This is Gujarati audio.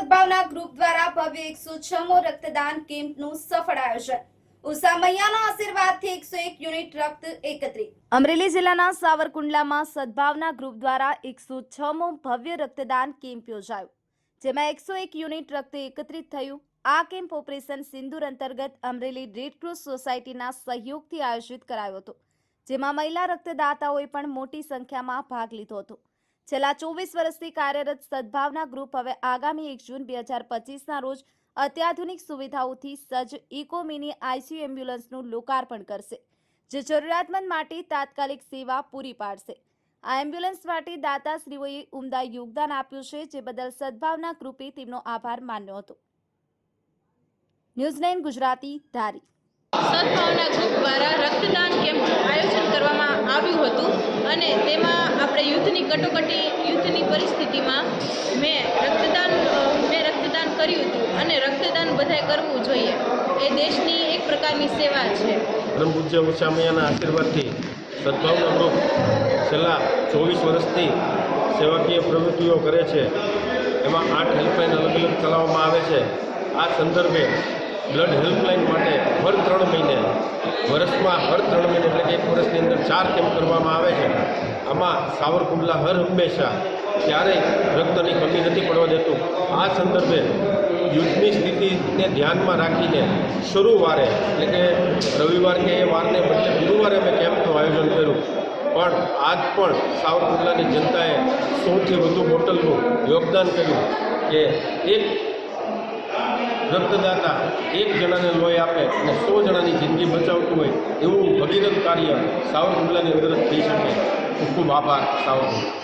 સદભાવના ગ્રુપ દ્વારા ભવ્ય 106મો રક્તદાન કેમ્પનું સફળ આયોજન। ઉષા મૈયાના આશીર્વાદથી 101 યુનિટ રક્ત એકત્રિત। અમરેલી જિલ્લાના સાવરકુંડલામાં સદભાવના ગ્રુપ દ્વારા 106મો ભવ્ય રક્તદાન કેમ્પ યોજાયો, જેમાં 101 યુનિટ રક્ત એકત્રિત થયું। આ કેમ્પ ઓપરેશન સિંદૂર અંતર્ગત અમરેલી રેડ ક્રોસ સોસાયટીના સહયોગથી આયોજિત કરાયો હતો, જેમાં મહિલા રક્તદાતાઓએ પણ મોટી સંખ્યામાં ભાગ લીધો હતો। છેલ્લા 24 વર્ષથી કાર્યરત સદભાવના ગ્રુપ હવે આગામી 1 જૂન 2025ના રોજ અત્યાધુનિક સુવિધાઓથી સજ્જ ઇકો મિની આઈસીયુ એમ્બ્યુલન્સનું લોકાર્પણ કરશે, જે જરૂરિયાતમંદ માટે તાત્કાલિક સેવા પૂરી પાડશે। આ એમ્બ્યુલન્સ માટે દાતાશ્રીઓએ ઉમદા યોગદાન આપ્યું છે, જે બદલ સદભાવના ગ્રુપે તેમનો આભાર માન્યો હતો। ન્યૂઝ 9 ગુજરાતી ધારી। સદભાવના ગ્રુપ દ્વારા રક્તદાન કેમ્પનું આયોજન કરવામાં આવ્યું હતું અને તેમાં આપણે યુદ્ધની કટોકટી યુદ્ધની પરિસ્થિતિમાં મેં રક્તદાન કર્યું હતું અને રક્તદાન બધાએ કરવું જોઈએ, એ દેશની એક પ્રકારની સેવા છે। પરમ પૂજ્ય ઉષા મૈયાના આશીર્વાદથી સદભાવના ગ્રુપ છેલ્લા 24 વર્ષથી સેવાકીય પ્રવૃત્તિઓ કરે છે। એમાં 8 હેલ્પલાઇન અલગ અલગ ચલાવવામાં આવે છે। આ સંદર્ભે બ્લડ હેલ્પલાઇન માટે હર 3 મહિને વર્ષમાં હર 3 મહિને એટલે કે 1 વર્ષની અંદર 4 કેમ્પ કરવામાં આવે છે। આમાં સાવરકુંડલા હર હંમેશા ક્યારેય રક્તની કમી નથી પડવા દેતું। આ સંદર્ભે યુદ્ધની સ્થિતિને ધ્યાનમાં રાખીને શરૂવારે એટલે કે રવિવાર કે એ વારને બદલે ગુરુવારે અમે કેમ્પનું આયોજન કર્યું, પણ આજ પણ સાવરકુંડલાની જનતાએ 100થી વધુ બોટલનું યોગદાન કર્યું કે એક રક્તદાતા 1 જણાને લોહી આપે અને 100 જણાની જિંદગી બચાવતું હોય એવું ભગીરથ કાર્ય સાવરકુંડલાની અંદર થઈ શકે। ખૂબ ખૂબ આભાર સાવરકુંડલા।